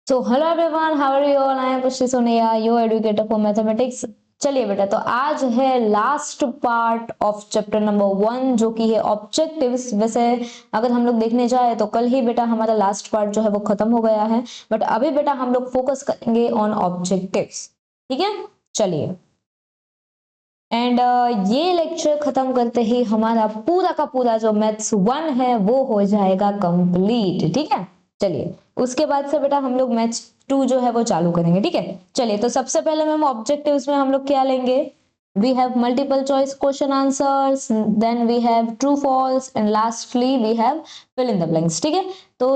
So hello everyone, how are you all? I am Pushti Sonia, your educator for mathematics. चलिए बेटा, तो आज है last part of chapter number 1 जो कि है ऑब्जेक्टिव्स। वैसे अगर हम लोग देखने जाए तो कल ही बेटा हमारा लास्ट पार्ट जो है वो खत्म हो गया है, बट अभी बेटा हम लोग फोकस करेंगे ऑन ऑब्जेक्टिव्स। ठीक है, चलिए। एंड ये लेक्चर खत्म करते ही हमारा पूरा का पूरा जो मैथ्स 1 है वो हो जाएगा कंप्लीट। ठीक है, चलिए उसके बाद से बेटा हम लोग मैथ्स 2 जो है वो चालू करेंगे। ठीक है, चलिए तो सबसे पहले मैम ऑब्जेक्टिव्स में हम लोग क्या लेंगे? we have multiple choice question answers, then we have true false and lastly we have fill in the blanks। ठीक है, तो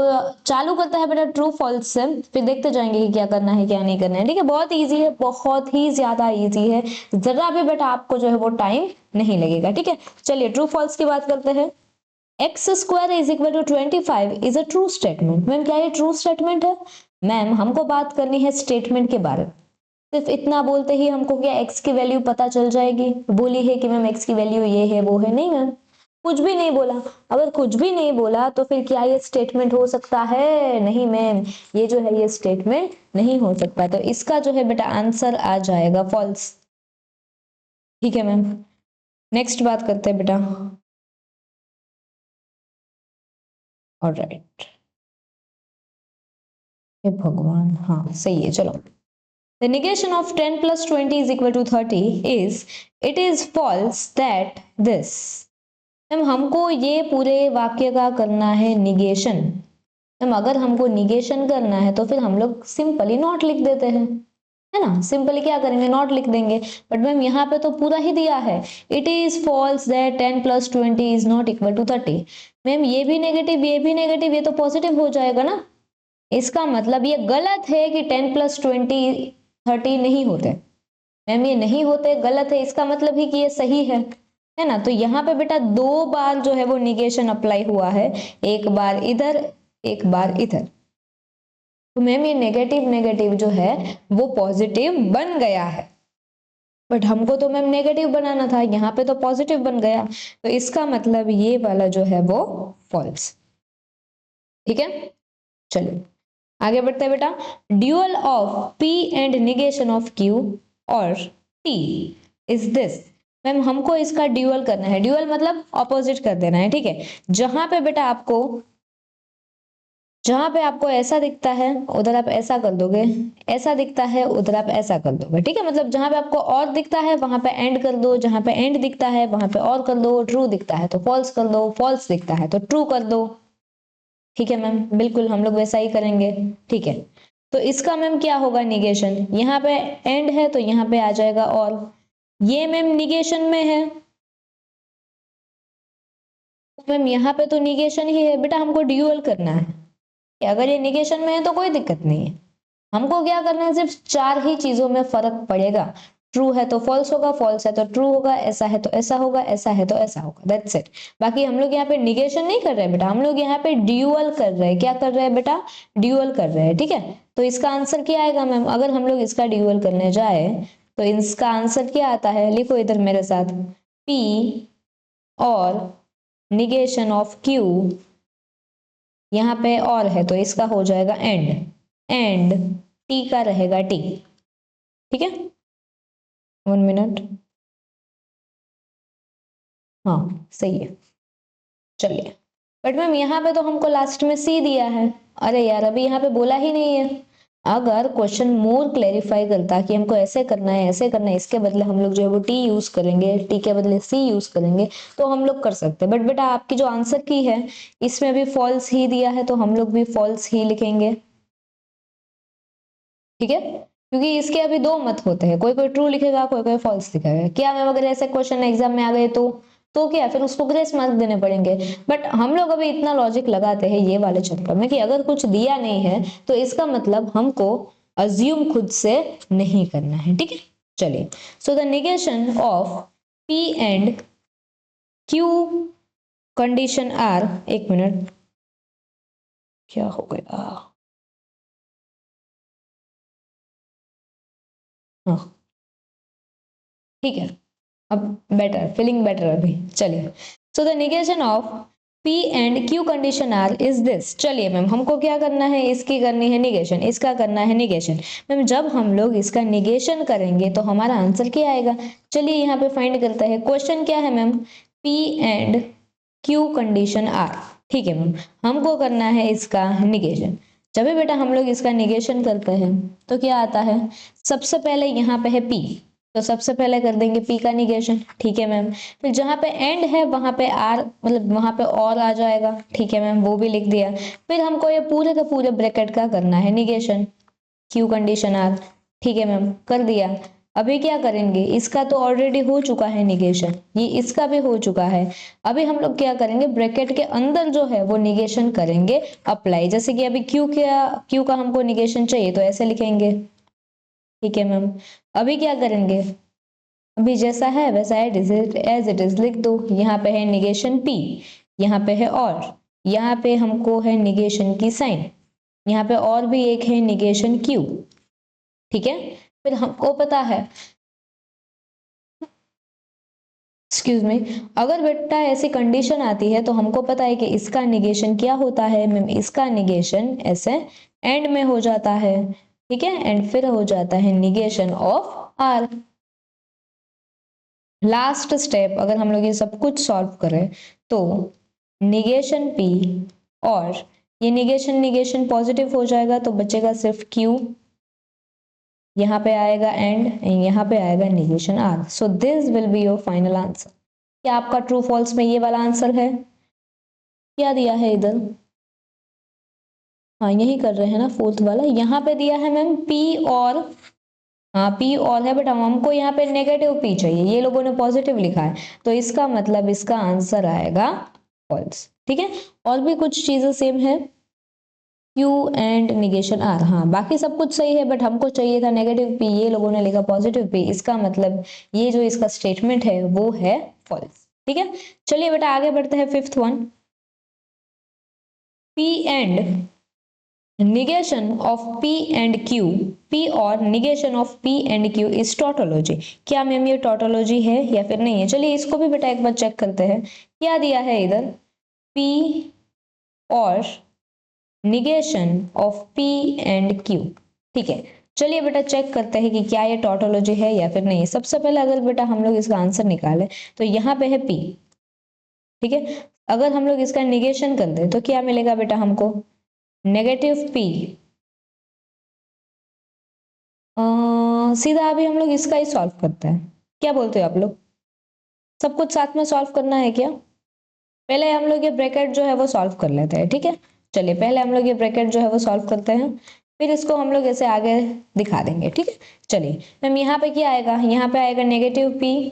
चालू करता है बेटा ट्रू फॉल्स से, फिर देखते जाएंगे कि क्या करना है क्या नहीं करना है। ठीक है, बहुत इजी है, बहुत ही ज्यादा इजी है, जरा भी बेटा आपको जो है वो टाइम नहीं लगेगा। ठीक है, चलिए ट्रू फॉल्स की बात करते हैं। X square is equal to 25 is a true statement. Ma'am क्या ये ट्रू स्टेटमेंट है? मैम हमको बात करनी है स्टेटमेंट के बारे में। सिर्फ इतना बोलते ही हमको क्या एक्स की वैल्यू पता चल जाएगी? बोली है कि मैम एक्स की वैल्यू ये है वो है? नहीं मैम, कुछ भी नहीं बोला। अगर कुछ भी नहीं बोला तो फिर क्या ये स्टेटमेंट हो सकता है? नहीं मैम, ये जो है ये स्टेटमेंट नहीं हो सकता। तो इसका जो है बेटा आंसर आ जाएगा फॉल्स। ठीक है मैम, नेक्स्ट बात करते हैं बेटा। ऑलराइट, हे भगवान, हाँ सही है, चलो। The negation of 10 plus 20 is equal to 30 is, it is false that this। Ma'am हमको ये पूरे वाक्य का करना है निगेशन। मैम अगर हमको निगेशन करना है तो फिर हम लोग सिंपली नॉट लिख देते हैं, है ना? सिंपली क्या करेंगे, नॉट लिख देंगे। बट मैम यहाँ पे तो पूरा ही दिया है, it is false that 10 plus 20 is not equal to 30। Ma'am ये भी नेगेटिव ये भी नेगेटिव, ये तो पॉजिटिव हो जाएगा ना। इसका मतलब ये गलत है कि 10 plus 20 30 नहीं होते। मैम ये नहीं होते, गलत है, इसका मतलब ही कि ये सही है ना? तो यहाँ पे बेटा दो बार जो है वो निगेशन अप्लाई हुआ है, एक बार इधर एक बार इधर। तो मैम ये नेगेटिव नेगेटिव जो है वो पॉजिटिव बन गया है, बट हमको तो मैम नेगेटिव बनाना था, यहाँ पे तो पॉजिटिव बन गया। तो इसका मतलब ये वाला जो है वो फॉल्स। ठीक है, चलिए आगे बढ़ते हैं बेटा। Dual of P and negation of Q और T इज दिस। मैम हमको इसका ड्यूअल करना है, ड्यूअल मतलब ऑपोजिट कर देना है। ठीक है, जहां पे बेटा आपको, जहां पे आपको ऐसा दिखता है उधर आप ऐसा कर दोगे, ऐसा दिखता है उधर आप ऐसा कर दोगे। ठीक है, मतलब जहां पे आपको और दिखता है वहां पे एंड कर दो, जहां पे एंड दिखता है वहां पे और कर दो, ट्रू दिखता है तो फॉल्स कर दो, फॉल्स दिखता है तो ट्रू कर दो। ठीक है मैम, बिल्कुल हम लोग वैसा ही करेंगे। ठीक है, तो इसका मैम क्या होगा निगेशन, यहाँ पे एंड है तो यहाँ पे आ जाएगा और, ये मैम निगेशन में है, मैम यहाँ पे तो निगेशन ही है बेटा, हमको ड्यूअल करना है। अगर ये निगेशन में है तो कोई दिक्कत नहीं है, हमको क्या करना है, सिर्फ चार ही चीजों में फर्क पड़ेगा। ट्रू है तो फॉल्स होगा, फॉल्स है तो ट्रू होगा, ऐसा है तो ऐसा होगा, ऐसा है तो ऐसा होगा, दैट्स इट। बाकी हम लोग यहाँ पे निगेशन नहीं कर रहे हैं बेटा, हम लोग यहाँ पे ड्यूअल कर रहे हैं। क्या कर रहे हैं बेटा? ड्यूअल कर रहे हैं। ठीक है, तो इसका आंसर क्या आएगा मैम? अगर हम लोग इसका ड्यूअल करने जाए तो इसका आंसर क्या आता है, लिखो इधर मेरे साथ, P और निगेशन ऑफ Q, यहाँ पे और है तो इसका हो जाएगा एंड, एंड T का रहेगा T। ठीक है, 1 मिनट, हाँ सही है, चलिए। बट मैम यहाँ पे तो हमको लास्ट में सी दिया है। अरे यार अभी यहाँ पे बोला ही नहीं है। अगर क्वेश्चन मोर क्लेरिफाई करता कि हमको ऐसे करना है ऐसे करना है, इसके बदले हम लोग जो है वो टी यूज करेंगे, टी के बदले सी यूज करेंगे, तो हम लोग कर सकते हैं। बट बेटा आपकी जो आंसर की है इसमें भी फॉल्स ही दिया है तो हम लोग भी फॉल्स ही लिखेंगे। ठीक है, क्योंकि इसके अभी दो मत होते हैं, कोई कोई ट्रू लिखेगा कोई कोई फॉल्स लिखेगा। क्या मैम अगर ऐसे क्वेश्चन एग्जाम में आ गए तो क्या फिर उसको ग्रेस मार्क देने पड़ेंगे? बट हम लोग अभी इतना लॉजिक लगाते हैं ये वाले चैप्टर में कि अगर कुछ दिया नहीं है तो इसका मतलब हमको अज्यूम खुद से नहीं करना है। ठीक है, चलिए। So the negation of P and Q condition R, एक मिनट क्या हो गया, हाँ ठीक है, अब बेटर, फीलिंग बेटर अभी, चलिए। So the negation of P and Q condition R is this. चलिए मैम हमको क्या करना है, इसकी करनी है निगेशन, इसका करना है निगेशन। मैम जब हम लोग इसका निगेशन करेंगे तो हमारा आंसर क्या आएगा, चलिए यहाँ पे फाइंड करते हैं। क्वेश्चन क्या है ma'am, P and Q condition R, ठीक है मैम, हमको करना है इसका निगेशन। जब भी बेटा हम लोग इसका निगेशन करते हैं तो क्या आता है, सबसे पहले यहाँ पे है P, तो सबसे पहले कर देंगे P का निगेशन, ठीक है मैम। फिर जहाँ पे एंड है वहां पे आर, मतलब वहां पे और आ जाएगा, ठीक है मैम, वो भी लिख दिया। फिर हमको ये पूरे का पूरे ब्रैकेट का करना है निगेशन, Q कंडीशन आर, ठीक है मैम, कर दिया। अभी क्या करेंगे, इसका तो ऑलरेडी हो चुका है निगेशन, ये इसका भी हो चुका है। अभी हम लोग क्या करेंगे, ब्रैकेट के अंदर जो है वो निगेशन करेंगे अप्लाई। जैसे कि अभी Q का हमको निगेशन चाहिए तो ऐसे लिखेंगे, ठीक है मैम। अभी क्या करेंगे, अभी जैसा है वैसा एज इट इज लिख दो। यहाँ पे है निगेशन P, यहाँ पे है और यहाँ पे हमको है निगेशन की साइन, यहाँ पे और भी एक है निगेशन Q, ठीक है। फिर हमको पता है, एक्सक्यूज मी, अगर बेटा ऐसी कंडीशन आती है तो हमको पता है कि इसका निगेशन क्या होता है मैम, इसका निगेशन ऐसे एंड में हो जाता है, ठीक है, एंड फिर हो जाता है negation of R. Last step अगर हम लोग ये सब कुछ सॉल्व करें तो निगेशन P और ये निगेशन पॉजिटिव हो जाएगा तो बचेगा सिर्फ Q, यहाँ पे आएगा एंड यहाँ पे आएगा negation R। So this will be your final answer. क्या आपका ट्रू फॉल्स में ये वाला आंसर है, क्या दिया है इधर, हाँ यही कर रहे हैं ना, फोर्थ वाला यहाँ पे दिया है मैम P और, हाँ P और है, बट हमको यहाँ पे नेगेटिव P चाहिए, ये लोगों ने पॉजिटिव लिखा है, तो इसका मतलब इसका आंसर आएगा फॉल्स, ठीक है। और भी कुछ चीजें सेम है, Q एंड निगेशन R, हाँ बाकी सब कुछ सही है, बट हमको चाहिए था नेगेटिव P, ये लोगों ने लिखा पॉजिटिव P, इसका मतलब ये जो इसका स्टेटमेंट है वो है फॉल्स, ठीक है। चलिए बेटा आगे बढ़ते हैं, fifth one, P and negation of P and Q, P और negation of P and Q is tautology। क्या मैम ये tautology है या फिर नहीं है, चलिए इसको भी बेटा एक बार चेक करते हैं। क्या दिया है इधर, P और negation of P and Q, ठीक है। चलिए बेटा चेक करते हैं कि क्या ये tautology है या फिर नहीं। सबसे पहले अगर बेटा हम लोग इसका आंसर निकाले तो यहाँ पे है P, ठीक है। अगर हम लोग इसका निगेशन कर दे तो क्या मिलेगा बेटा हमको, नेगेटिव P। सीधा अभी हम लोग इसका ही सॉल्व करते हैं, क्या बोलते हो आप लोग, सब कुछ साथ में सॉल्व करना है क्या, पहले हम लोग ये ब्रैकेट जो है वो सॉल्व कर लेते हैं, ठीक है। चलिए पहले हम लोग ये ब्रैकेट जो है वो सॉल्व करते हैं, फिर इसको हम लोग ऐसे आगे दिखा देंगे, ठीक है। चलिए मैम यहाँ पे क्या आएगा, यहाँ पे आएगा नेगेटिव P,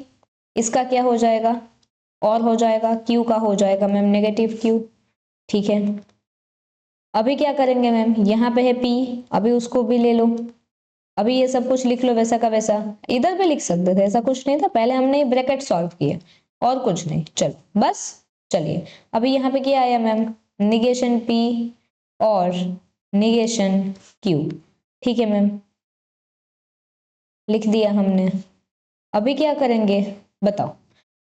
इसका क्या हो जाएगा और हो जाएगा, Q का हो जाएगा मैम नेगेटिव Q, ठीक है। अभी क्या करेंगे मैम, यहाँ पे है P, अभी उसको भी ले लो, अभी ये सब कुछ लिख लो वैसा का वैसा, इधर भी लिख सकते थे, ऐसा कुछ नहीं था, पहले हमने ब्रैकेट सॉल्व किए और कुछ नहीं, चलो बस। चलिए अभी यहाँ पे क्या आया मैम, निगेशन P और निगेशन Q, ठीक है मैम, लिख दिया हमने। अभी क्या करेंगे बताओ,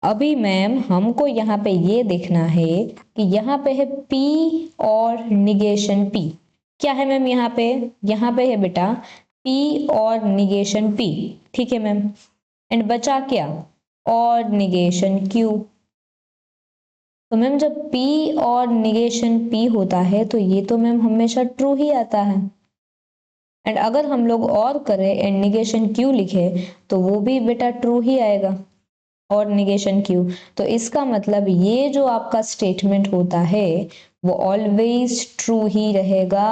अभी मैम हमको यहाँ पे ये देखना है कि यहाँ पे है P और निगेशन P, क्या है मैम यहाँ पे है बेटा P और निगेशन P, ठीक है मैम, एंड बचा क्या, और निगेशन Q। तो मैम जब P और निगेशन P होता है तो ये तो मैम हमेशा ट्रू ही आता है, एंड अगर हम लोग और करें एंड निगेशन Q लिखे तो वो भी बेटा ट्रू ही आएगा, और निगेशन Q। तो इसका मतलब ये जो आपका स्टेटमेंट होता है वो ऑलवेज ट्रू ही रहेगा।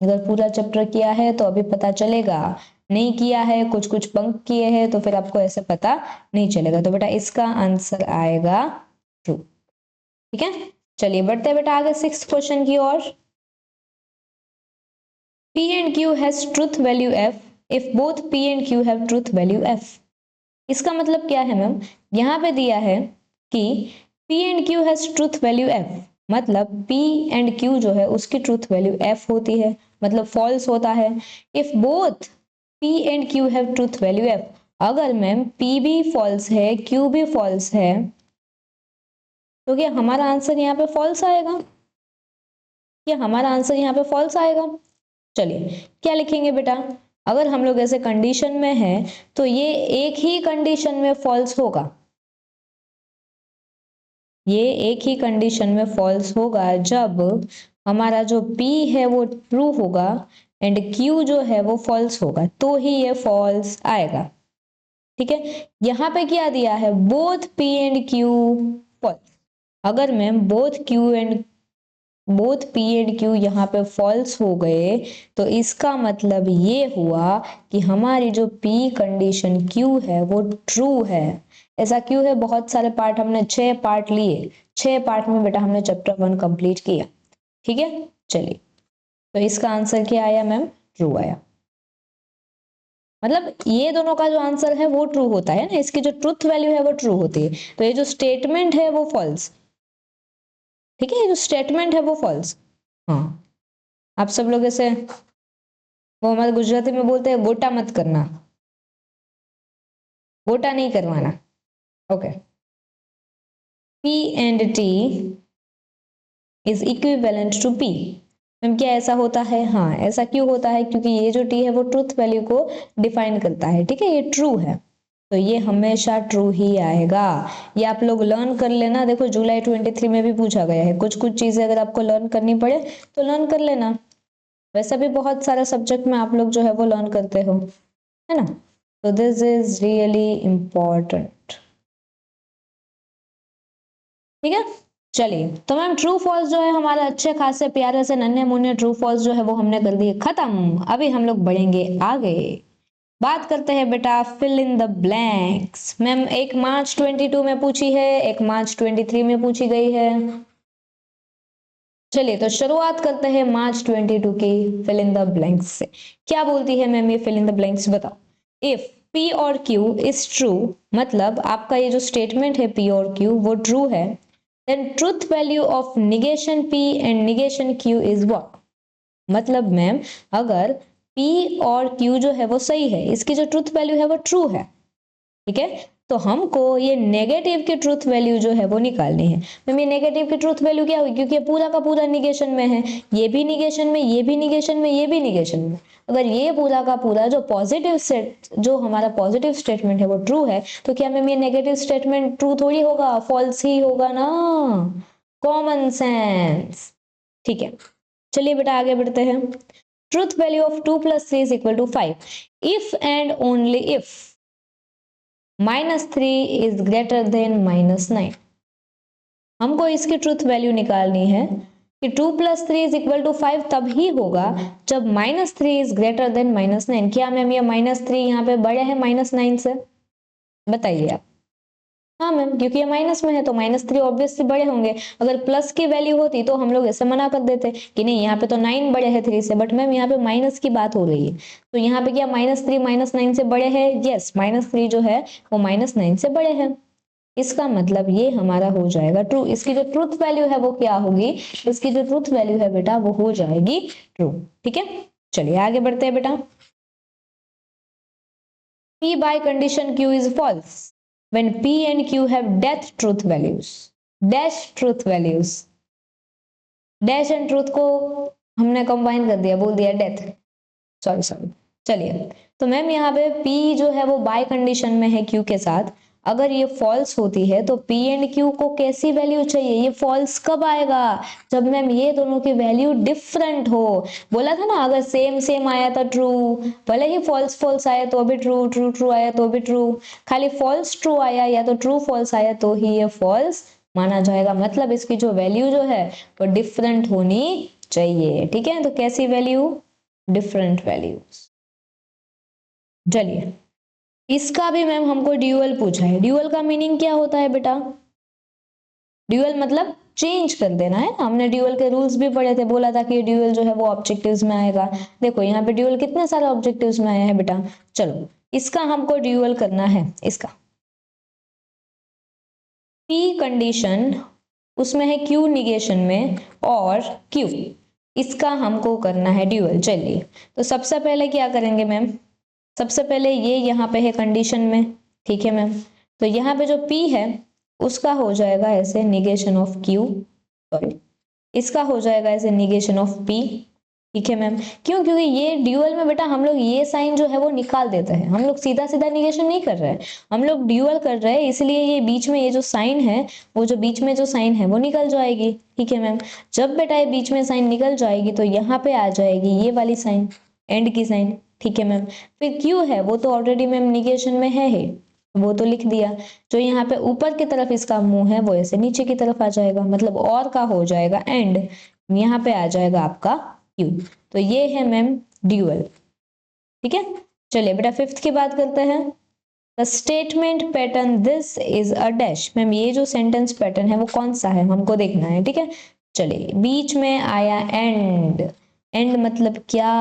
अगर पूरा चैप्टर किया है तो अभी पता चलेगा, नहीं किया है कुछ कुछ बंक किए हैं तो फिर आपको ऐसे पता नहीं चलेगा। तो बेटा इसका आंसर आएगा ट्रू, ठीक है। चलिए बढ़ते हैं बेटा आगे सिक्स्थ क्वेश्चन की ओर। P and Q has truth value f if both P and Q have truth value f। इसका मतलब क्या है मैम, यहाँ पे दिया है कि P and Q has truth value f, मतलब P and Q जो है उसकी ट्रूथ वैल्यू f होती है, मतलब फॉल्स होता है। If both P and Q have truth value f, अगर मैम P भी फॉल्स है Q भी फॉल्स है तो क्या हमारा आंसर यहाँ पे फॉल्स आएगा? क्या हमारा आंसर यहाँ पे फॉल्स आएगा? चलिए क्या लिखेंगे बेटा, अगर हम लोग ऐसे कंडीशन में है तो ये एक ही कंडीशन में फॉल्स होगा, ये एक ही कंडीशन में फॉल्स होगा जब हमारा जो P है वो ट्रू होगा एंड Q जो है वो फॉल्स होगा, तो ही ये फॉल्स आएगा। ठीक है, यहाँ पे क्या दिया है, both P and Q false. अगर ma'am both P and Q यहाँ पे फॉल्स हो गए तो इसका मतलब ये हुआ कि हमारी जो P कंडीशन Q है वो ट्रू है। ऐसा क्यों है, बहुत सारे पार्ट हमने 6 पार्ट लिए, 6 पार्ट में बेटा हमने चैप्टर 1 कंप्लीट किया। ठीक है, चलिए तो इसका आंसर क्या आया मैम, ट्रू आया। मतलब ये दोनों का जो आंसर है वो ट्रू होता है ना, इसकी जो ट्रुथ वैल्यू है वो ट्रू होती है, तो ये जो स्टेटमेंट है वो फॉल्स। ठीक है, ये जो स्टेटमेंट है वो फॉल्स। हाँ, आप सब लोग ऐसे, वो हमारे गुजराती में बोलते हैं गोटा मत करना, गोटा नहीं करवाना। Okay, P and T is equivalent to P। Ma'am क्या ऐसा होता है, हाँ ऐसा क्यों होता है, क्योंकि ये जो T है वो ट्रुथ वैल्यू को डिफाइन करता है। ठीक है, ये ट्रू है तो ये हमेशा ट्रू ही आएगा। ये आप लोग लर्न कर लेना, देखो जुलाई 23 में भी पूछा गया है, कुछ कुछ चीजें अगर आपको लर्न करनी पड़े तो लर्न कर लेना। वैसे भी बहुत सारे सब्जेक्ट में आप लोग जो है वो लर्न करते हो, है ना, तो दिस इज रियली इम्पोर्टेंट। ठीक है, चलिए तो मैम ट्रू फॉल्स जो है हमारे अच्छे खासे प्यारे से नन्हे मुन्ने ट्रू फॉल्स जो है वो हमने कर दिए खत्म। अभी हम लोग बढ़ेंगे आगे, बात करते हैं बेटा fill in the blanks. Ma'am एक मार्च 22 में पूछी है, एक मार्च 23 में पूछी गई है। चलिए तो शुरुआत करते हैं मार्च 22 की फिल इन द ब्लैंक्स से। क्या बोलती है मैम ये फिल इन द ब्लैंक्स, बताओ। इफ P और Q इज ट्रू, मतलब आपका ये जो स्टेटमेंट है P और Q वो ट्रू है, then truth value of negation P and negation Q is what। मतलब मैम अगर P और Q जो है वो सही है, इसकी जो ट्रुथ वैल्यू है वो ट्रू है, ठीक है, तो हमको ये नेगेटिव की ट्रुथ वैल्यू जो है वो निकालनी है। मैम ये नेगेटिव की ट्रुथ वैल्यू क्या होगी, क्योंकि ये पूरा का पूरा निगेशन में है, ये भी निगेशन में, ये भी निगेशन में, ये भी निगेशन में। अगर ये पूरा का पूरा जो पॉजिटिव सेट, जो हमारा पॉजिटिव स्टेटमेंट है वो ट्रू है, तो क्या मैम ये नेगेटिव स्टेटमेंट ट्रू थोड़ी होगा, फॉल्स ही होगा ना, कॉमन सेंस। ठीक है, चलिए बेटा आगे बढ़ते हैं। Truth value of 2 + 3 is equal to 5 if and only if -3 is greater than -9। हमको इसकी ट्रुथ वैल्यू निकालनी है कि 2 + 3 इज इक्वल टू 5 तब ही होगा जब -3 इज ग्रेटर देन -9। क्या मैम ये -3 यहाँ पे बड़े हैं -9 से, बताइए आप। हाँ मैम, क्योंकि ये माइनस में है तो -3 ऑब्वियसली बड़े होंगे। अगर प्लस की वैल्यू होती तो हम लोग ऐसे मना कर देते कि नहीं यहाँ पे तो 9 बड़े हैं 3 से, बट मैम यहाँ पे माइनस की बात हो रही है, तो यहाँ पे क्या -3 -9 से बड़े हैं, यस -3 जो है वो -9 से बड़े हैं, इसका मतलब ये हमारा हो जाएगा ट्रू। इसकी जो ट्रुथ वैल्यू है वो क्या होगी, इसकी जो ट्रुथ वैल्यू है बेटा वो हो जाएगी ट्रू। ठीक है, चलिए आगे बढ़ते हैं बेटा। P by condition Q is false when P and Q have dash truth values, dash truth values, dash and truth को हमने कंबाइन कर दिया, बोल दिया डेथ, सॉरी। चलिए तो मैम यहाँ पे P जो है वो बाय कंडीशन में है Q के साथ, अगर ये फॉल्स होती है तो P एंड Q को कैसी वैल्यू चाहिए, ये फॉल्स कब आएगा, जब मैम ये दोनों की वैल्यू डिफरेंट हो। बोला था ना अगर सेम सेम आया था ट्रू, भले ही फॉल्स फॉल्स आया तो भी ट्रू, ट्रू ट्रू आया तो भी ट्रू, खाली फॉल्स ट्रू आया या तो ट्रू फॉल्स आया तो ही ये फॉल्स माना जाएगा। मतलब इसकी जो वैल्यू जो है वो डिफरेंट होनी चाहिए। ठीक है, तो कैसी वैल्यू, डिफरेंट वैल्यूज। चलिए इसका भी मैम हमको ड्यूअल पूछा है। ड्यूअल का मीनिंग क्या होता है बेटा, ड्यूअल मतलब चेंज कर देना है। हमने ड्यूअल के रूल्स भी पढ़े थे, बोला था कि ड्यूअल जो है वो ऑब्जेक्टिव्स में आएगा। देखो यहाँ पे ड्यूअल कितने सारे ऑब्जेक्टिव्स में आया है बेटा। चलो इसका हमको ड्यूअल करना है। इसका P कंडीशन उसमें है Q निगेशन में और Q, इसका हमको करना है ड्यूअल। चलिए तो सबसे पहले क्या करेंगे मैम, सबसे पहले ये यहाँ पे है कंडीशन में, ठीक है मैम, तो यहाँ पे जो P है उसका हो जाएगा ऐसे निगेशन ऑफ क्यू, सॉरी इसका हो जाएगा ऐसे निगेशन ऑफ पी। ठीक है मैम, क्यों? क्योंकि ये ड्यूअल में बेटा हम लोग ये साइन जो है वो निकाल देते हैं, हम लोग सीधा सीधा निगेशन नहीं कर रहे हैं, हम लोग ड्यूअल कर रहे हैं, इसलिए ये बीच में ये जो साइन है, वो जो बीच में जो साइन है वो निकल जाएगी। ठीक है मैम, जब बेटा ये बीच में साइन निकल जाएगी तो यहाँ पे आ जाएगी ये वाली साइन, एंड की साइन। ठीक है मैम, फिर क्यू है वो तो ऑलरेडी मैम निगेशन में है ही, वो तो लिख दिया। जो यहाँ पे ऊपर की तरफ इसका मुंह है वो ऐसे नीचे की तरफ आ जाएगा, मतलब और का हो जाएगा एंड, यहाँ पे आ जाएगा आपका क्यू। तो ये है मैम ड्यूअल। ठीक है, चलिए बेटा फिफ्थ की बात करते हैं। The statement pattern this is a dash. Ma'am ये जो सेंटेंस पैटर्न है वो कौन सा है हमको देखना है। ठीक है, चलिए बीच में आया एंड, एंड मतलब क्या?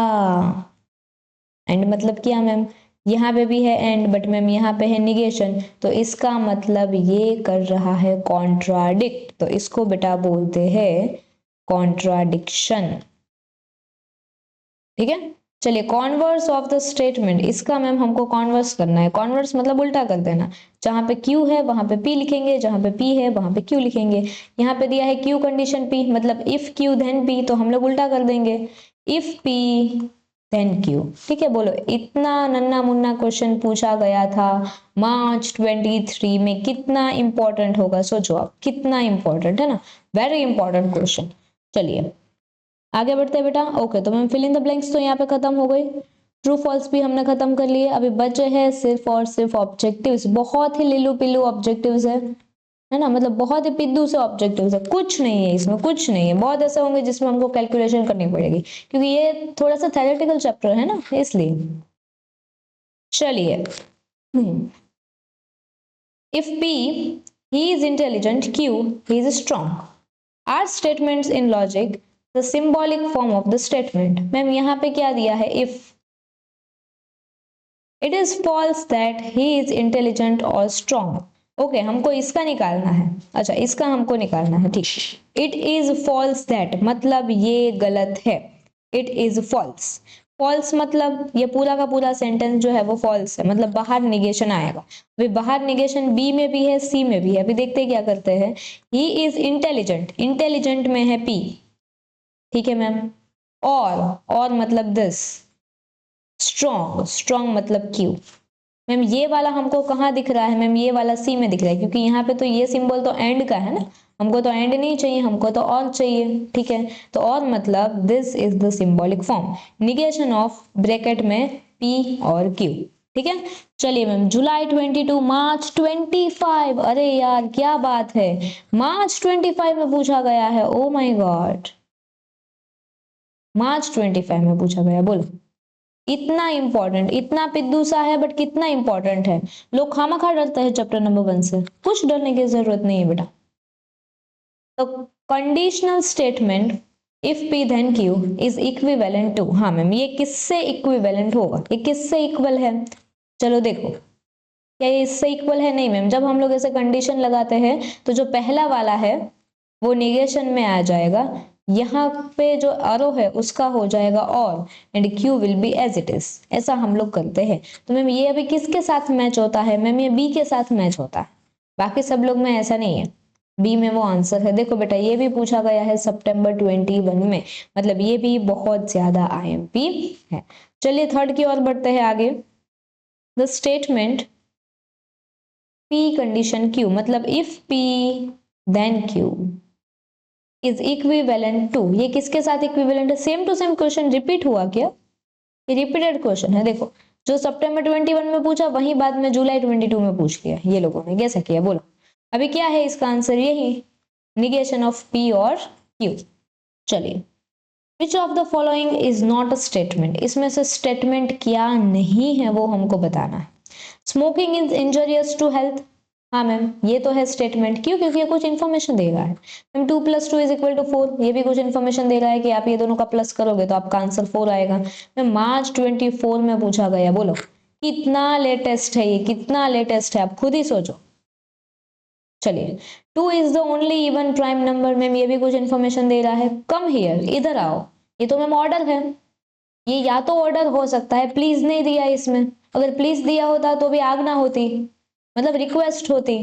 एंड मतलब क्या मैम? यहाँ पे भी है एंड बट मैम यहाँ पे है निगेशन, तो इसका मतलब ये कर रहा है कॉन्ट्राडिक्ट, तो इसको बेटा बोलते हैं कॉन्ट्राडिक्शन। ठीक है, चलिए कॉन्वर्स ऑफ द स्टेटमेंट, इसका मैम हमको कॉन्वर्स करना है। कॉन्वर्स मतलब उल्टा कर देना, जहां पे क्यू है वहां पे पी लिखेंगे, जहां पे पी है वहां पे क्यू लिखेंगे। यहाँ पे दिया है क्यू कंडीशन पी, मतलब इफ क्यू देन पी, तो हम लोग उल्टा कर देंगे, इफ पी देन क्यू। ठीक है, बोलो इतना नन्ना मुन्ना क्वेश्चन पूछा गया था मार्च 23 में, कितना इंपॉर्टेंट होगा सोचो आप, कितना इंपॉर्टेंट है ना, वेरी इंपॉर्टेंट क्वेश्चन। चलिए आगे बढ़ते हैं बेटा। ओके, तो ma'am fill in the blanks तो यहाँ पे खत्म हो गई, ट्रू फॉल्स भी हमने खत्म कर लिए। अभी बचे हैं सिर्फ और सिर्फ ऑब्जेक्टिव्स। बहुत ही लिलू पिल्लू ऑब्जेक्टिव्स है ना, मतलब बहुत ही पिद्दू से ऑब्जेक्टिव्स है, कुछ नहीं है इसमें, कुछ नहीं है। बहुत ऐसे होंगे जिसमें हमको कैलकुलेशन करनी पड़ेगी, क्योंकि ये थोड़ा सा थ्योरेटिकल चैप्टर है ना, इसलिए। चलिए, if P he is intelligent, Q he is strong, R statements in logic the symbolic form of the statement. Ma'am यहाँ पे क्या दिया है, if it is false that he is intelligent और स्ट्रॉन्ग। ओके, हमको इसका निकालना है, अच्छा इसका हमको निकालना है, ठीक। इट इज फॉल्स दैट मतलब ये गलत है, इट इज फॉल्स। फॉल्स मतलब ये पूरा का पूरा सेंटेंस जो है वो फॉल्स है, मतलब बाहर निगेशन आएगा। अभी बाहर निगेशन बी में भी है, सी में भी है। अभी देखते हैं क्या करते हैं। ही इज इंटेलिजेंट, इंटेलिजेंट में है पी, ठीक है मैम, और मतलब दिस, स्ट्रॉन्ग, स्ट्रॉन्ग मतलब क्यू। मैम ये वाला हमको कहाँ दिख रहा है? मैम ये वाला सी में दिख रहा है, क्योंकि यहाँ पे तो ये सिंबल तो एंड का है ना, हमको तो एंड नहीं चाहिए, हमको तो और चाहिए। ठीक है, तो और मतलब this is the symbolic form, negation of bracket में पी और क्यू। ठीक है, चलिए मैम जुलाई 22 मार्च 25, अरे यार क्या बात है, मार्च 25 में पूछा गया है, ओ माय गॉड, मार्च 25 में पूछा गया। बोलो इतना इंपॉर्टेंट, इतना पिद्दू सा है बट कितना इंपॉर्टेंट है। लोग खामखा डरते हैं चैप्टर नंबर 1 से, कुछ डरने की जरूरत नहीं है बेटा। तो conditional statement if P then Q is equivalent to, हाँ मैम ये किससे इक्विवेलेंट होगा, ये किससे इक्वल है? चलो देखो, क्या ये इससे इक्वल है? नहीं मैम, जब हम लोग ऐसे कंडीशन लगाते हैं तो जो पहला वाला है वो निगेशन में आ जाएगा, यहाँ पे जो अरो है उसका हो जाएगा और, and Q will be as it is, ऐसा हम लोग करते हैं। तो मैम ये अभी किसके साथ मैच होता है? मैम ये बी के साथ मैच होता है, बाकी सब लोग में ऐसा नहीं है, बी में वो आंसर है। देखो बेटा ये भी पूछा गया है सितंबर 21 में, मतलब ये भी बहुत ज्यादा आईएमपी है। चलिए थर्ड की ओर बढ़ते हैं आगे। The statement P condition Q, मतलब if P then Q is equivalent to, ये किसके साथ इक्विवेलेंट है? Same to same question repeat हुआ क्या? ये रिपीटेड क्वेश्चन है। देखो जो सितंबर 21 में पूछा वही बाद में जुलाई 22 में पूछ लिया, ये लोगों ने कैसे किया बोलो। अभी क्या है इसका आंसर? यही निगेशन ऑफ पी और क्यू। चलिए विच of the following is not a statement, इसमें से स्टेटमेंट क्या नहीं है वो हमको बताना है। Smoking is injurious to health, हाँ मैम ये तो है स्टेटमेंट, क्यों? क्योंकि ये कुछ इन्फॉर्मेशन दे रहा है। मैम 2 + 2 = 4, ये भी कुछ इन्फॉर्मेशन दे रहा है कि आप ये दोनों का प्लस करोगे तो आपका आंसर 4 आएगा। मैम मार्च 24 में पूछा गया, बोलो कितना लेटेस्ट है ये, कितना लेटेस्ट है, आप खुद ही सोचो। चलिए 2 is the only even prime number, ma'am ये भी कुछ इन्फॉर्मेशन दे रहा है। कम हियर, इधर आओ, ये तो मैम ऑर्डर है, ये या तो ऑर्डर हो सकता है, प्लीज नहीं दिया इसमें, अगर प्लीज दिया होता तो भी आज्ञा होती, मतलब रिक्वेस्ट होती,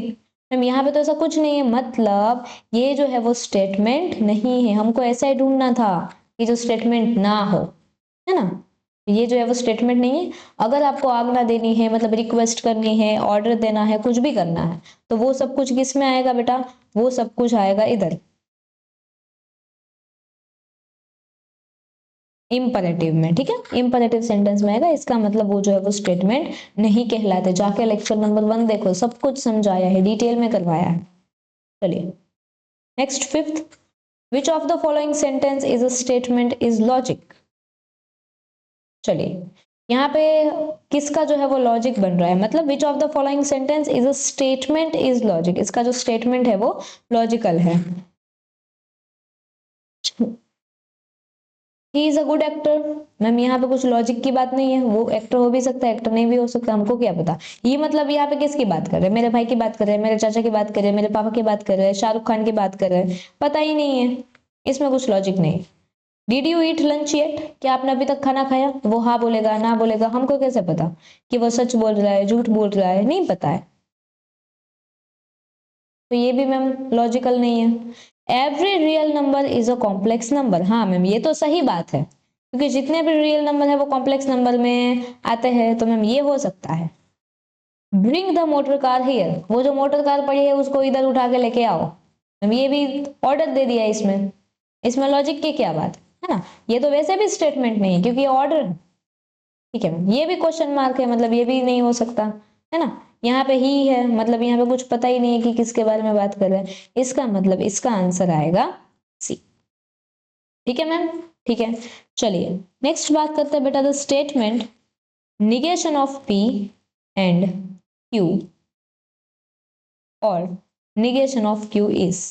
मैम यहाँ पे तो ऐसा कुछ नहीं है, मतलब ये जो है वो स्टेटमेंट नहीं है, हमको ऐसा ही ढूंढना था कि जो स्टेटमेंट ना हो, है ना। ये जो है वो स्टेटमेंट नहीं है। अगर आपको आज्ञा देनी है, मतलब रिक्वेस्ट करनी है, ऑर्डर देना है, कुछ भी करना है, तो वो सब कुछ किस में आएगा बेटा, वो सब कुछ आएगा इधर, इंपरेटिव में। ठीक है, इंपरेटिव सेंटेंस में आएगा, इसका मतलब वो जो है वो स्टेटमेंट नहीं कहलाते। जाके लेक्चर नंबर 1 देखो, सब कुछ समझाया है, डिटेल में करवाया है। चलिए next, fifth, which of the following sentence is a statement is logic. चलिए यहाँ पे किसका जो है वो लॉजिक बन रहा है, मतलब विच of the following sentence is a statement is logic, इसका जो स्टेटमेंट है वो लॉजिकल है। He is a good actor, ma'am यहाँ पे कुछ लॉजिक की बात नहीं है, वो एक्टर हो भी सकता है, एक्टर नहीं भी हो सकता, हमको क्या पता। ये मतलब यहाँ पे किसकी बात कर रहे हैं, मेरे भाई की बात कर रहे हैं, मेरे चाचा की बात कर रहे हैं, मेरे पापा की बात कर रहे हैं, शाहरुख खान की बात कर रहे हैं, पता ही नहीं है, इसमें कुछ लॉजिक नहीं। Did you eat lunch yet, क्या आपने अभी तक खाना खाया, वो हाँ बोलेगा ना बोलेगा, हमको कैसे पता कि वो सच बोल रहा है झूठ बोल रहा है, नहीं पता है, तो ये भी मैम लॉजिकल नहीं है। Every real number is a complex number, हाँ मैम ये तो सही बात है, क्योंकि जितने भी रियल नंबर है वो कॉम्प्लेक्स नंबर में आते हैं, तो मैम ये हो सकता है। Bring the motor car here, वो जो मोटर कार पड़ी है उसको इधर उठा के लेके आओ, मैम ये भी ऑर्डर दे दिया इसमें, इसमें लॉजिक की क्या बात है ना। ये तो वैसे भी स्टेटमेंट नहीं है क्योंकि ये ऑर्डर है। ठीक है मैम, ये भी क्वेश्चन मार्क है, मतलब ये भी नहीं हो सकता, है ना। यहाँ पे ही है, मतलब यहाँ पे कुछ पता ही नहीं है कि किसके बारे में बात कर रहे हैं, इसका मतलब इसका आंसर आएगा सी। ठीक है मैम, ठीक है। चलिए नेक्स्ट बात करते हैं बेटा, the statement negation of P and Q और निगेशन ऑफ क्यू इज,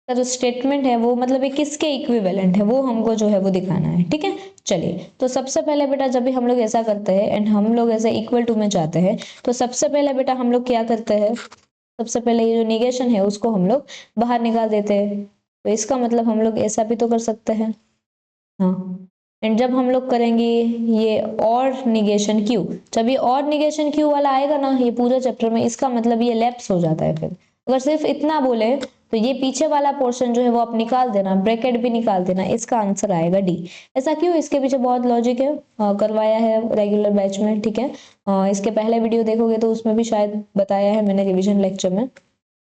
का जो स्टेटमेंट है वो मतलब ये किसके इक्विवेलेंट है वो हमको जो है वो दिखाना है। ठीक है, चलिए तो सबसे पहले बेटा जब भी हम लोग ऐसा करते हैं एंड हम लोग ऐसे इक्वल टू में जाते हैं, तो सबसे पहले बेटा हम लोग क्या करते हैं, सबसे पहले ये जो निगेशन है उसको हम लोग बाहर निकाल देते हैं, तो इसका मतलब हम लोग ऐसा भी तो कर सकते हैं। हाँ, एंड जब हम लोग करेंगे ये और निगेशन क्यू, जब ये और निगेशन क्यू वाला आएगा ना ये पूरे चैप्टर में, इसका मतलब ये लैप्स हो जाता है। फिर अगर सिर्फ इतना बोले तो ये पीछे वाला पोर्शन जो है वो आप निकाल देना, ब्रैकेट भी निकाल देना, इसका आंसर आएगा डी। ऐसा क्यों, इसके पीछे बहुत लॉजिक है, करवाया है रेगुलर बैच में। ठीक है, इसके पहले वीडियो देखोगे तो उसमें भी शायद बताया है मैंने रिविजन लेक्चर में।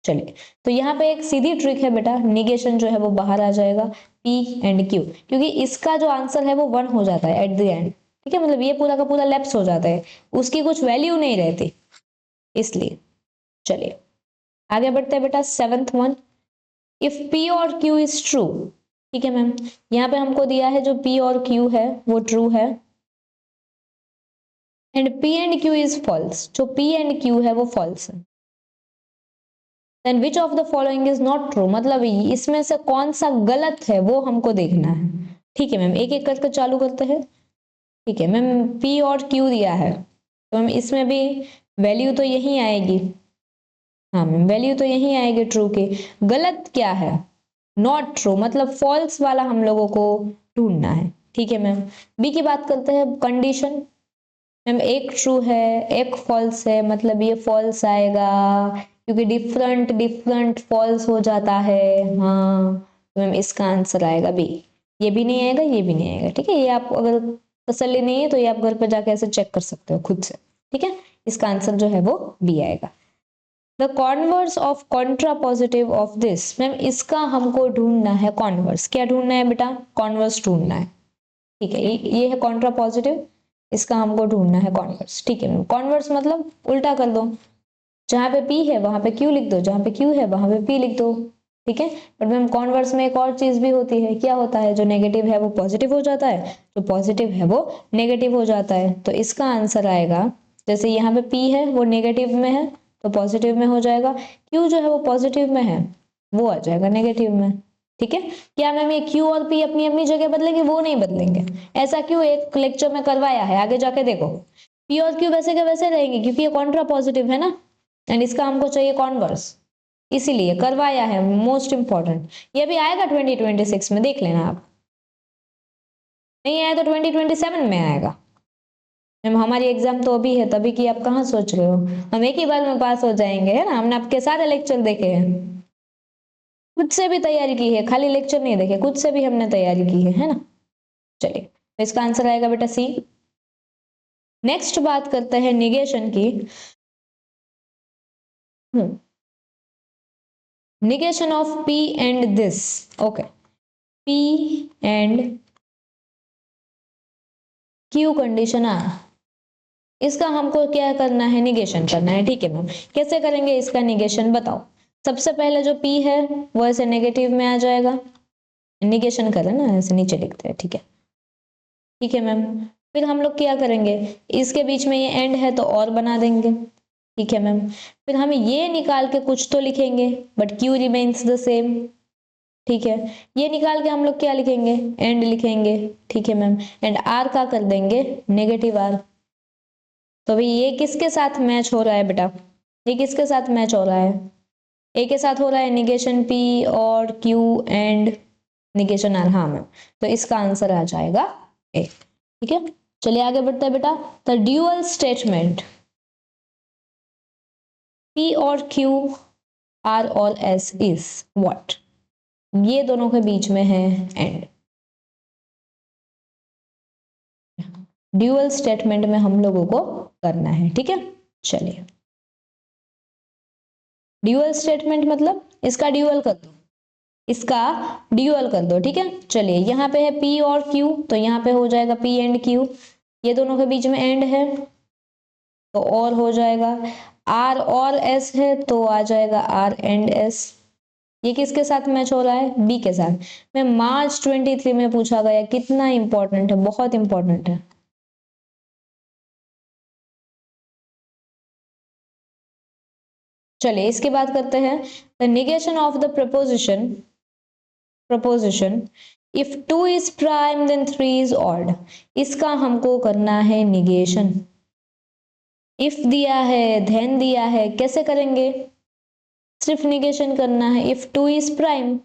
चलिए तो यहाँ पे एक सीधी ट्रिक है बेटा, निगेशन जो है वो बाहर आ जाएगा, P एंड Q, क्योंकि इसका जो आंसर है वो 1 हो जाता है एट द एंड। ठीक है, मतलब ये पूरा का पूरा लैप्स हो जाता है, उसकी कुछ वैल्यू नहीं रहती, इसलिए। चलिए आगे बढ़ते हैं बेटा, 7th वन, इफ P और Q इज ट्रू। ठीक है मैम, यहाँ पे हमको दिया है जो P और Q है वो ट्रू है, and P and Q is false, जो P एंड Q है वो फॉल्स है, then which of the following is not true, मतलब इसमें से कौन सा गलत है वो हमको देखना है। ठीक है मैम, एक एक करके चालू करते हैं। ठीक है मैम, पी और क्यू दिया है, तो मैम इसमें भी वैल्यू तो यही आएगी, हाँ मैम वैल्यू तो यही आएगी ट्रू की। गलत क्या है, नॉट ट्रू, मतलब फॉल्स वाला हम लोगों को ढूंढना है। ठीक है मैम, बी की बात करते हैं, कंडीशन। मैम एक ट्रू है एक फॉल्स है, मतलब ये फॉल्स आएगा, क्योंकि डिफरेंट डिफरेंट फॉल्स हो जाता है। हाँ, तो मैम इसका आंसर आएगा बी, ये भी नहीं आएगा ये भी नहीं आएगा। ठीक है, ये आप अगर तसल्ली नहीं है तो ये आप घर पर जाके ऐसे चेक कर सकते हो खुद से। ठीक है, इसका आंसर जो है वो बी आएगा। The converse of Contra positive of this, ma'am इसका हमको ढूंढना है कॉन्वर्स, क्या ढूंढना है बेटा, कॉन्वर्स ढूंढना है। ठीक है, ये है कॉन्ट्रा पॉजिटिव, इसका हमको ढूंढना है कॉन्वर्स। ठीक है मैम, कॉन्वर्स मतलब उल्टा कर दो, जहां पे P है वहां पे Q लिख दो, जहां पे Q है वहां पे P लिख दो। ठीक है, बट मैम कॉन्वर्स में एक और चीज भी होती है, क्या होता है, जो नेगेटिव है वो पॉजिटिव हो जाता है, जो पॉजिटिव है वो नेगेटिव हो जाता है, तो इसका आंसर आएगा, जैसे यहाँ पे P है वो नेगेटिव में है तो पॉजिटिव में हो जाएगा, Q जो है वो पॉजिटिव में है वो आ जाएगा नेगेटिव में। ठीक है, क्या मैम ये Q और P अपनी अपनी जगह बदलेंगे, वो नहीं बदलेंगे, ऐसा क्यों, एक लेक्चर में करवाया है, आगे जाके देखो। P और Q वैसे के वैसे रहेंगे क्योंकि ये कॉन्ट्रा पॉजिटिव है ना, एंड इसका हमको चाहिए कॉन्वर्स, इसीलिए करवाया है, मोस्ट इंपॉर्टेंट। ये भी आएगा 2026 में, देख लेना आप, नहीं आया तो 2027 में आएगा। मैम हमारी एग्जाम तो अभी है, तभी की आप कहाँ सोच रहे हो, हम एक ही बार में पास हो जाएंगे, है ना, हमने आपके सारे लेक्चर देखे हैं, खुद से भी तैयारी की है, खाली लेक्चर नहीं देखे, खुद से भी हमने तैयारी की है ना। चलिए, तो इसका आंसर आएगा बेटा सी। नेक्स्ट बात करते हैं निगेशन की। Negation of P and this. Okay, P and Q condition R, इसका हमको क्या करना है, निगेशन करना है, ठीक है मैम। कैसे करेंगे इसका निगेशन बताओ। सबसे पहले जो पी है वो ऐसे नेगेटिव में आ जाएगा, निगेशन करें ना, ऐसे नीचे लिखते हैं, ठीक है, ठीक है मैम। फिर हम लोग क्या करेंगे, इसके बीच में ये एंड है तो और बना देंगे, ठीक है मैम। फिर हम ये निकाल के कुछ तो लिखेंगे, but Q remains the same, ठीक है। ये निकाल के हम लोग क्या लिखेंगे, एंड लिखेंगे, ठीक है मैम। एंड आर का कर देंगे नेगेटिव आर। तो भाई ये किसके साथ मैच हो रहा है बेटा, ये किसके साथ मैच हो रहा है, ए के साथ हो रहा है, निगेशन पी और क्यू एंड निगेशन आर, हाँ मैम। तो इसका आंसर आ जाएगा ए, ठीक है। चलिए आगे बढ़ते हैं बेटा। द ड्यूअल स्टेटमेंट पी और क्यू आर और एस इज व्हाट, ये दोनों के बीच में है एंड। ड्यूअल स्टेटमेंट में हम लोगों को करना है, ठीक है। चलिए, ड्यूअल स्टेटमेंट मतलब इसका ड्यूअल कर दो, इसका ड्यूअल कर दो, ठीक है। चलिए, यहाँ पे है P और Q, तो यहाँ पे हो जाएगा P एंड Q, ये दोनों के बीच में एंड है तो और हो जाएगा, R और S है तो आ जाएगा R एंड S। ये किसके साथ मैच हो रहा है, B के साथ। मैं मार्च 23 में पूछा गया, कितना इंपॉर्टेंट है, बहुत इंपॉर्टेंट है। चलिए इसकी बात करते हैं। The negation of the proposition if 2 is prime then 3 is odd, इसका हमको करना है निगेशन। इफ दिया है, देन दिया है, कैसे करेंगे, सिर्फ निगेशन करना है। इफ 2 इज प्राइम,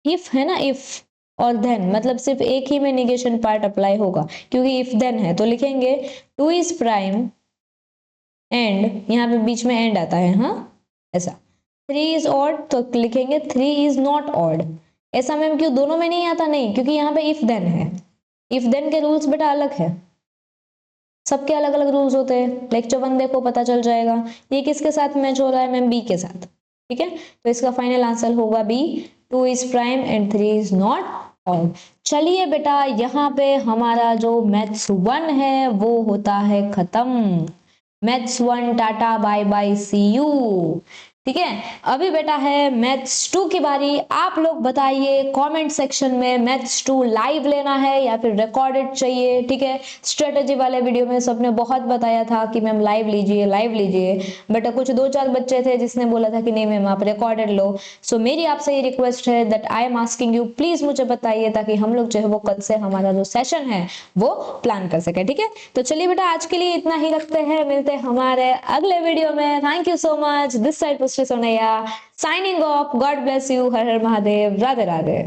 इफ है ना, इफ और देन मतलब सिर्फ एक ही में निगेशन पार्ट अप्लाई होगा, क्योंकि इफ देन है तो लिखेंगे 2 इज प्राइम एंड, यहाँ पे बीच में एंड आता है, हाँ ऐसा। 3 इज ऑड तो लिखेंगे 3 इज नॉट ऑड। ऐसा मैम क्यों, दोनों में नहीं आता, नहीं, क्योंकि यहाँ पे इफ देन है। इफ देन के रूल्स बेटा अलग है, सबके अलग अलग रूल्स होते हैं, लेक्चर 1 देखो पता चल जाएगा। ये किसके साथ मैच हो रहा है मैम, बी के साथ, ठीक है। तो इसका फाइनल आंसर होगा B, 2 is prime and 3 is not odd. चलिए बेटा, यहाँ पे हमारा जो मैथ्स 1 है वो होता है खत्म। Maths 1 ta-ta bye bye see you, ठीक है। अभी बेटा है मैथ्स 2 की बारी। आप लोग बताइए कमेंट सेक्शन में मैथ्स 2 लाइव लेना है या फिर रिकॉर्डेड चाहिए, ठीक है। स्ट्रेटेजी वाले वीडियो में सबने बहुत बताया था कि मैम लाइव लीजिए, लाइव लीजिए, बट कुछ 2-4 बच्चे थे जिसने बोला था कि नहीं मैम आप रिकॉर्डेड लो। सो मेरी आपसे ये रिक्वेस्ट है that I am asking you, please मुझे बताइए ताकि हम लोग जो है वो कल से हमारा जो सेशन है वो प्लान कर सके, ठीक है। तो चलिए बेटा, आज के लिए इतना ही रखते हैं, मिलते हैं हमारे अगले वीडियो में। Thank you so much, this side Pushti Sonaiya, signing off, God bless you, हर हर महादेव, राधे राधे।